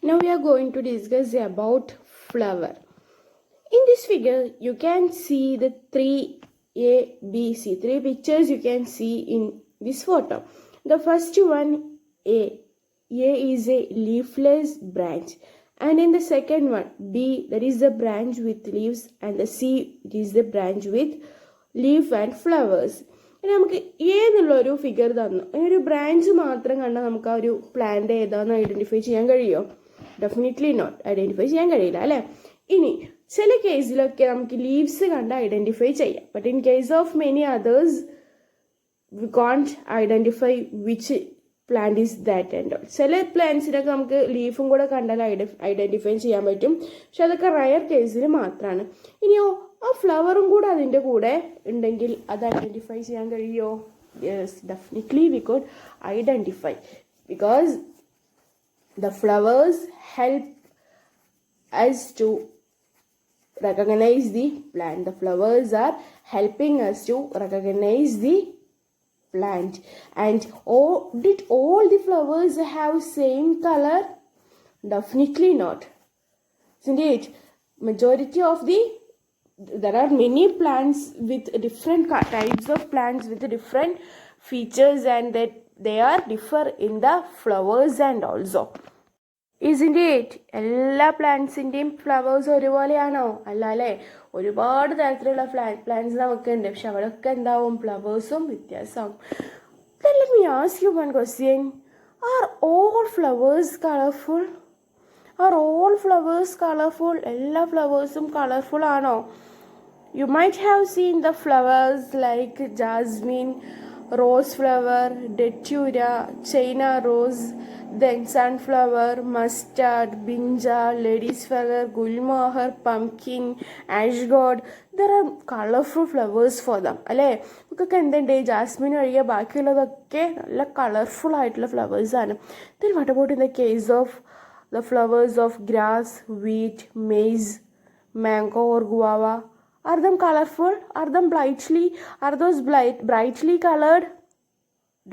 Now we are going to discuss about flower. In this figure, you can see the three pictures you can see in this photo. The first one, A. A is a leafless branch. And in the second one, B, that is the branch with leaves, and the C, it is the branch with leaf and flowers. ഇനി നമുക്ക് A എന്നുള്ളൊരു figure തന്നു, ഒരു branch മാത്രം കണ്ടാൽ നമുക്ക് ആ ഒരു പ്ലാന്റ് ഏതാണെന്ന് ഐഡൻറ്റിഫൈ ചെയ്യാൻ കഴിയുമോ? ഡെഫിനറ്റ്ലി നോട്ട്, ഐഡൻറ്റിഫൈ ചെയ്യാൻ കഴിയില്ല അല്ലേ. ഇനി ചില കേസിലൊക്കെ നമുക്ക് ലീവ്സ് കണ്ട് ഐഡൻറ്റിഫൈ ചെയ്യാം. But in case of many others we can't identify which plant is that and all. ചില പ്ലാന്റ്സിനൊക്കെ നമുക്ക് ലീഫും കൂടെ കണ്ടാൽ ഐഡൻറ്റിഫൈ ചെയ്യാൻ പറ്റും, പക്ഷെ അതൊക്കെ റയർ കേസിൽ മാത്രമാണ്. ഇനിയോ ആ ഫ്ലവറും കൂടെ അതിൻ്റെ കൂടെ ഉണ്ടെങ്കിൽ അത് ഐഡൻറ്റിഫൈ ചെയ്യാൻ കഴിയുമോ? Yes, definitely we could identify, because the flowers help us to recognize the plant. The flowers are helping us to recognize the plant. And did all the flowers have same color? Definitely not, isn't it? Majority of there are many plants with different types of plants with different features, and that they are differ in the flowers and also, isn't it? എല്ലാ പ്ലാന്റ്സിൻ്റെയും flowers ഒരുപോലെയാണോ? അല്ല അല്ലേ, ഒരുപാട് തരത്തിലുള്ള plants നമുക്കുണ്ട്, പക്ഷെ അവിടെയൊക്കെ എന്താവും, ഫ്ലവേഴ്സും വ്യത്യാസമാവും. Then let me ask you one question. Are all flowers colorful? Are all flowers colorful? എല്ലാ ഫ്ലവേഴ്സും കളർഫുൾ ആണോ? You might have seen the flowers like jasmine, rose flower, datura, China rose, then sunflower, mustard, brinjal, lady's finger, gulmohar, pumpkin, ashgourd. There are colorful flowers for them അല്ലേ. നമുക്കൊക്കെ എന്തുണ്ട്, Jasmine ഒഴികെ ബാക്കിയുള്ളതൊക്കെ നല്ല colourful ആയിട്ടുള്ള flowers ആണ്. Then what about in the case of the flowers of grass, wheat, maize, mango or guava? Are them colorful? Are those brightly colored?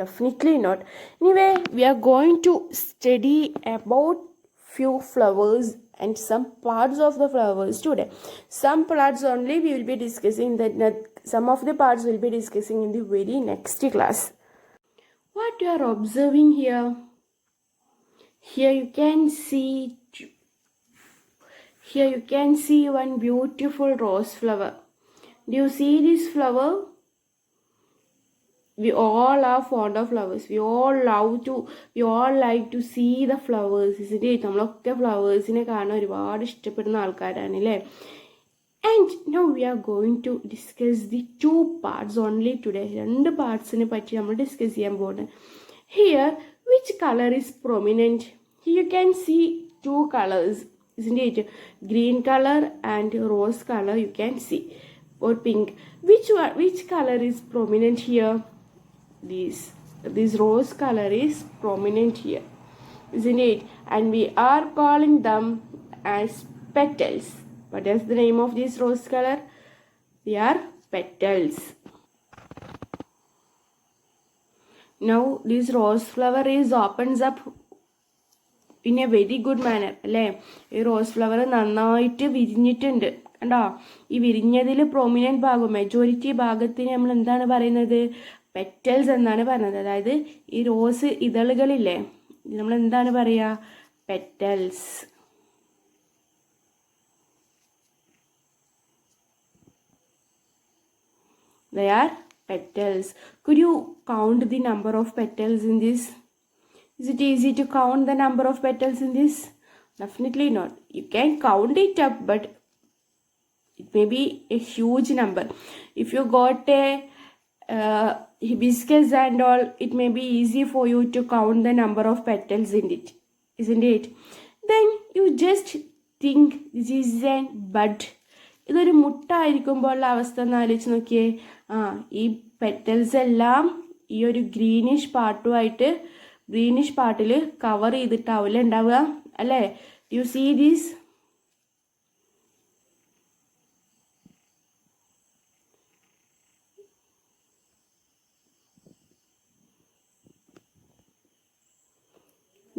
Definitely not. Anyway, we are going to study about few flowers and some parts of the flowers today. Some parts only we will be discussing, some of the parts we will be discussing in the very next class. What you are observing here? Here you can see one beautiful rose flower. Do you see this flower? We all are fond of flowers. We all like to see the flowers, isn't it? നമ്മളൊക്കെ ഫ്ലവേഴ്സിനെ കാണാൻ ഒരുപാട് ഇഷ്ടപ്പെടുന്ന ആൾക്കാരാണ് അല്ലേ. And now we are going to discuss the two parts only today. രണ്ട് പാർട്സിനെ പറ്റി നമ്മൾ discuss ചെയ്യാൻ പോകുന്നത്. Here, which color is prominent? Here you can see two colors, isn't it? Green color and rose color you can see, or pink. Which color is prominent here? This rose color is prominent here, isn't it? And we are calling them as petals. What is the name of this rose color? They are petals. Now this rose flower opens up in a very good manner അല്ലേ. ഈ rose flower നന്നായിട്ട് വിരിഞ്ഞിട്ടുണ്ട് കണ്ടോ. ഈ വിരിഞ്ഞതിൽ prominent ഭാഗം, majority ഭാഗത്തിന് നമ്മൾ എന്താണ് പറയുന്നത്, പെറ്റൽസ് എന്നാണ് പറയുന്നത്. അതായത് ഈ റോസ് ഇതളുകളില്ലേ, നമ്മൾ എന്താണ് പറയുക, petals. They are petals. Could you count the number of petals in this? Is it easy to count the number of petals in this? Definitely not. You can count it up, but it may be a huge number. If you got a hibiscus and all, it may be easy for you to count the number of petals in it, isn't it? Then you just think this is a bud. ഇതൊരു മുട്ടായിരിക്കുമ്പോഴുള്ള അവസ്ഥ ഒന്ന് ആലോചിച്ച് നോക്കിയേ. ഈ petals എല്ലാം ഈ ഒരു greenish പാർട്ടിൽ കവർ ചെയ്തിട്ടാവില്ല ഉണ്ടാവുക അല്ലേ. You see these.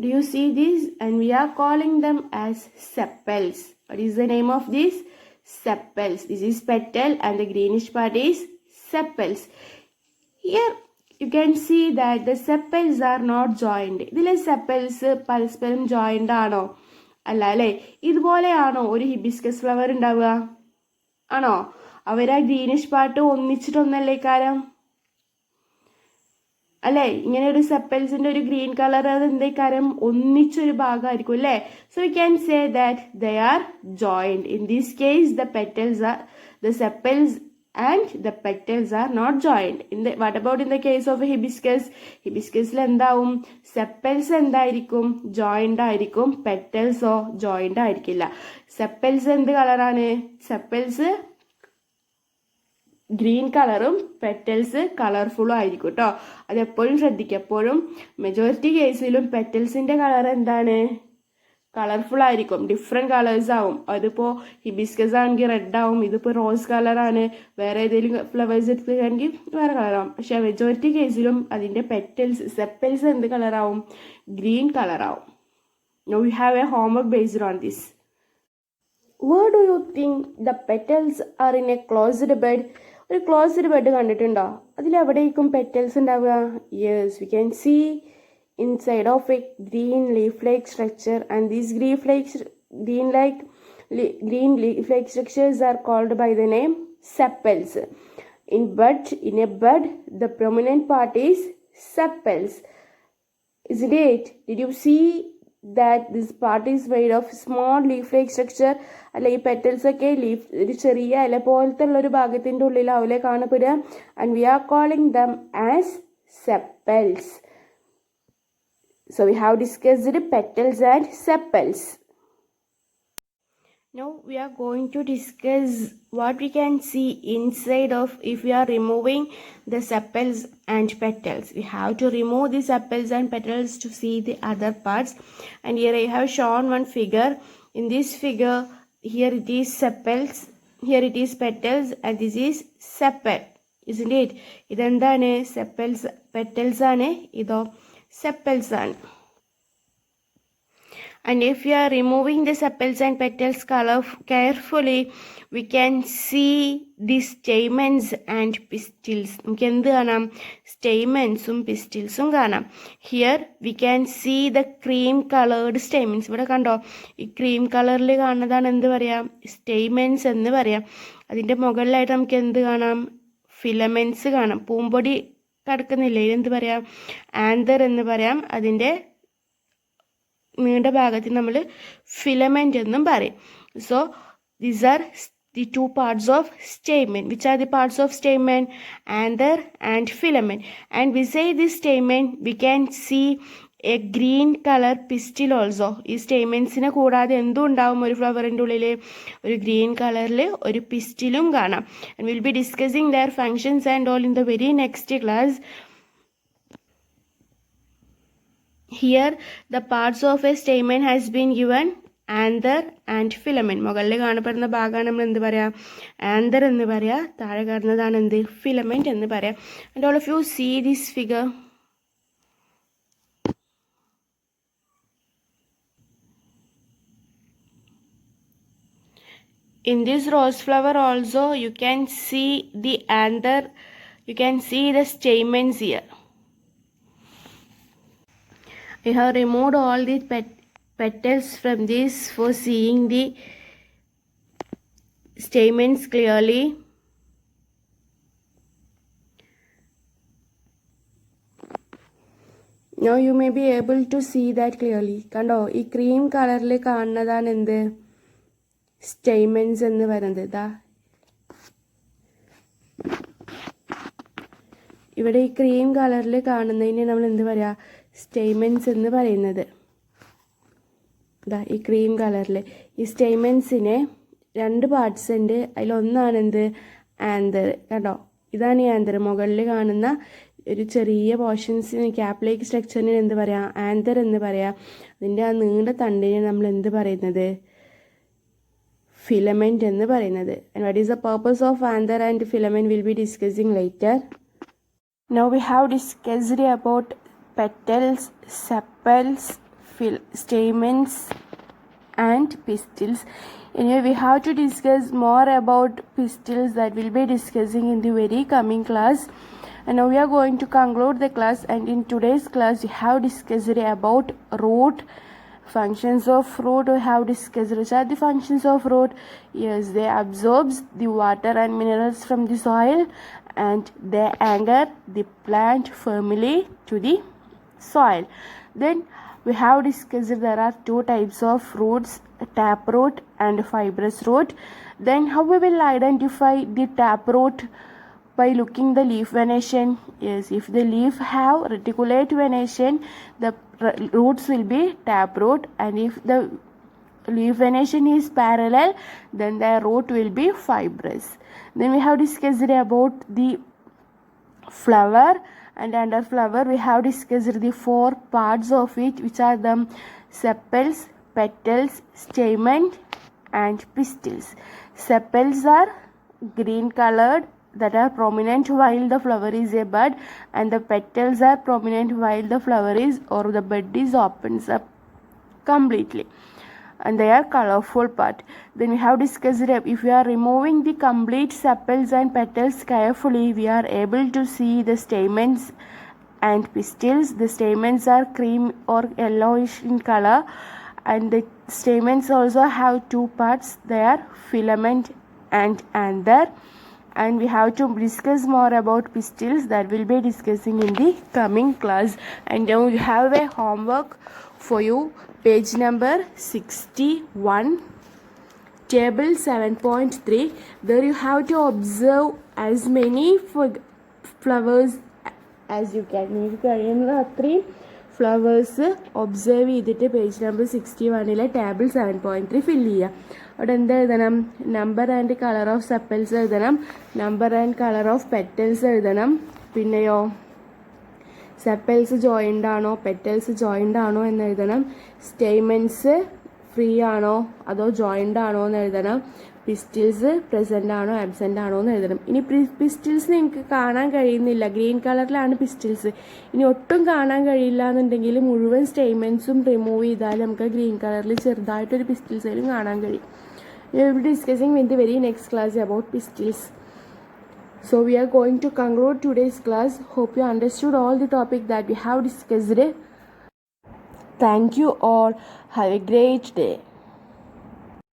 Do you see this? And we are calling them as sepals. What is the name of this? Sepals. This is petal and the greenish part is sepals. Here you can see that the sepals are not joined. ഇതിലെ sepals പരസ്പരം joined ആണോ? അല്ല അല്ലേ? ഇതുപോലെയാണോ ഒരു hibiscus flower ഉണ്ടാവുക? ആണോ? അവരാ greenish part ഒന്നിച്ചിട്ടൊന്നല്ലേ കാരം? അല്ലേ? ഇങ്ങനെ ഒരു സെപ്പൽസിന്റെ ഒരു ഗ്രീൻ കളർ അത് എന്തേ കാരം? ഒന്നിച്ചൊരു ഭാഗമായിരിക്കും അല്ലേ? So we can say that they are joined. In this case the sepals and the petals are not joined. What about in the case of a hibiscus? Hibiscusൽ എന്താവും? sepals എന്തായിരിക്കും? joined ആയിരിക്കും. petals joined ആയിരിക്കില്ല. sepals എന്ത് കളറാണ്? sepals green കളറും petals കളർഫുള്ളും ആയിരിക്കും കേട്ടോ. അതെപ്പോഴും ശ്രദ്ധിക്കുക. എപ്പോഴും മെജോറിറ്റി കേസിലും പെറ്റൽസിന്റെ കളർ എന്താണ്? കളർഫുൾ ആയിരിക്കും. ഡിഫറെന്റ് കളേഴ്സ് ആവും. അതിപ്പോ ഹിബിസ്കസ് ആണെങ്കിൽ റെഡ് ആവും, ഇതിപ്പോ റോസ് കളറാണ്, വേറെ ഏതെങ്കിലും ഫ്ലവേഴ്സ് എടുക്കുകയാണെങ്കിൽ വേറെ കളറാവും. പക്ഷെ മെജോറിറ്റി കേസിലും അതിന്റെ സെപ്പൽസ് എന്ത് കളറാവും? Green കളറാവും. Now we have a homework based on this. Where do you think the petals are in a closed bed? ഒരു ക്ലോസ്ഡ് ബെഡ് കണ്ടിട്ടുണ്ടോ? അതിലെവിടേക്കും പെറ്റൽസ് ഉണ്ടാവുക? Yes, we can see inside of a green leaf like structure and these green leaf like structures are called by the name sepals. In a bud the prominent part is sepals, isn't it? Did you see that this part is made of small leaf like structure? അല്ല, ഈ petals ഒക്കെ ഒരു ചെറിയ ഇല പോലത്തെ ഉള്ള ഒരു ഭാഗത്തിന്റെ ഉള്ളിലാവില്ലേ കാണപ്പെടുക? and we are calling them as sepals. So we have discussed petals and sepals. Now we are going to discuss what we can see inside of if we are removing the sepals and petals. We have to remove the sepals and petals to see the other parts. And here I have shown one figure. In this figure, here it is sepals, here it is petals, and this is sepal, isn't it? ഇതെന്താണ്? sepals, petals ആണ്. ഇതോ sepals ആണ്. And if we are removing the sepals and petals carefully, we can see the stamens and pistils. നമുക്ക് എന്ത് കാണാം? സ്റ്റേമൻസും പിസ്റ്റിൽസും കാണാം. Here we can see the cream coloured stamens. ഇവിടെ കണ്ടോ? ഈ ക്രീം കളറിൽ കാണുന്നതാണ് എന്ത് പറയാം? സ്റ്റേമൻസ് എന്ന് പറയാം. അതിൻ്റെ മുകളിലായിട്ട് നമുക്ക് എന്ത് കാണാം? ഫിലമെൻസ് കാണാം. പൂമ്പൊടി കിടക്കുന്നില്ലേ? ഇതെന്ത് പറയാം? ആന്തർ എന്ന് പറയാം. അതിൻ്റെ നീണ്ട ഭാഗത്തിന് നമ്മൾ ഫിലമെന്റ് എന്നും പറയും. So these are the two parts of stamen. Which are the parts of stamen? Anther and filament. And beside this stamen we can see a green color pistil also. ഈ സ്റ്റേമെൻസിനെ കൂടാതെ എന്തും ഉണ്ടാവും ഒരു ഫ്ലവറിൻ്റെ ഉള്ളിൽ? ഒരു ഗ്രീൻ കളറിൽ ഒരു പിസ്റ്റിലും കാണാം. and we'll be discussing their functions and all in the very next class. Here the parts of a stamen has been given anther and filament. മുകളിൽ കാണപ്പെടുന്ന ഭാഗമാണ് നമ്മൾ എന്ത് പറയാ? ആന്തർ എന്ന് പറയാ. താഴെ കാണുന്നതാണ് എന്ത്? ഫിലമെന്റ് എന്ന് പറയാം. And all of you see this figure. In this rose flower also you can see the anther, you can see the stamens here. I have removed all the petals from this for seeing the stamens clearly. Now you may be able to see that clearly. കണ്ടോ? ഈ cream കളറിൽ കാണുന്നതാണ് എന്ത്? Stamens എന്ന് പറയുന്നത്. ഇതാ ഇവിടെ ഈ ക്രീം കളറിൽ കാണുന്നതിനെ നമ്മൾ എന്ത് പറയാ? സ്റ്റേമൻസ് എന്ന് പറയുന്നത്. ഈ ക്രീം കളറിൽ ഈ സ്റ്റേമൻസിനെ രണ്ട് പാർട്സ് ഉണ്ട്. അതിലൊന്നാണ് എന്ത്? ആന്തർ. കണ്ടോ? ഇതാണ് ഈ ആന്തർ. മുകളിൽ കാണുന്ന ഒരു ചെറിയ പോർഷൻസിന് ക്യാപ്ലേക്ക് സ്ട്രക്ചറിന് എന്ത് പറയാം? ആന്തർ എന്ന് പറയാം. അതിൻ്റെ ആ നീണ്ട തണ്ടിനെ നമ്മൾ എന്ത് പറയുന്നത്? ഫിലമെന്റ് എന്ന് പറയുന്നത്. and what is the purpose of anther and filament we'll be discussing later. Now we have discussed about petals, sepals, stamens and pistils. Anyway, we have to discuss more about pistils that we'll be discussing in the very coming class. And now we are going to conclude the class, and in today's class we have discussed about root, functions of root. We have discussed which are the functions of root. Yes, they absorb the water and minerals from the soil, and they anchor the plant firmly to the soil. Then we have discussed there are two types of roots, taproot and fibrous root. Then how we will identify the taproot? By looking the leaf venation. Yes, if the leaf have reticulate venation, the roots will be taproot, and if the leaf venation is parallel, then the root will be fibrous. Then we have discussed about the flower, and under flower we have discussed the four parts of it, which are the sepals, petals, stamen and pistils. Sepals are green colored, that are prominent while the flower is a bud, and the petals are prominent while the flower is or the bud is opens up completely, and they are colorful part. Then we have discussed if we are removing the complete sepals and petals carefully, we are able to see the stamens and pistils. The stamens are cream or yellowish in color, and the stamens also have two parts, they are filament and anther. And we have to discuss more about pistils that we'll be discussing in the coming class. And now you have a homework for you, page number 61, table 7.3. There you have to observe as many flowers as you can. You can 3 flowers observe ചെയ്തിട്ട് page number 61 table 7.3 fill ചെയ്യുക. അവിടെ എന്ത് എഴുതണം? Number and colour of sepals എഴുതണം, number and colour of petals എഴുതണം, പിന്നെയോ sepals joint ആണോ petals joint ആണോ എന്ന് എഴുതണം, സ്റ്റേമെൻസ് ഫ്രീ ആണോ അതോ ജോയിൻ്റ് ആണോ എന്ന് എഴുതണം, പിസ്റ്റിൽസ് പ്രസൻ്റ് ആണോ ആബ്സെൻ്റ് ആണോ എന്ന് എഴുതണം. ഇനി പിസ്റ്റിൽസ് എനിക്ക് കാണാൻ കഴിയുന്നില്ല, ഗ്രീൻ കളറിലാണ് പിസ്റ്റിൽസ്, ഇനി ഒട്ടും കാണാൻ കഴിയില്ല എന്നുണ്ടെങ്കിൽ മുഴുവൻ സ്റ്റേമെൻസും റിമൂവ് ചെയ്താൽ നമുക്ക് ഗ്രീൻ കളറിൽ ചെറുതായിട്ടൊരു പിസ്റ്റിൽസിലും കാണാൻ കഴിയും. We will be discussing in the very next class about pistils. So we are going to conclude today's class. Hope you understood all the topic that we have discussed. Thank you all. Have a great day.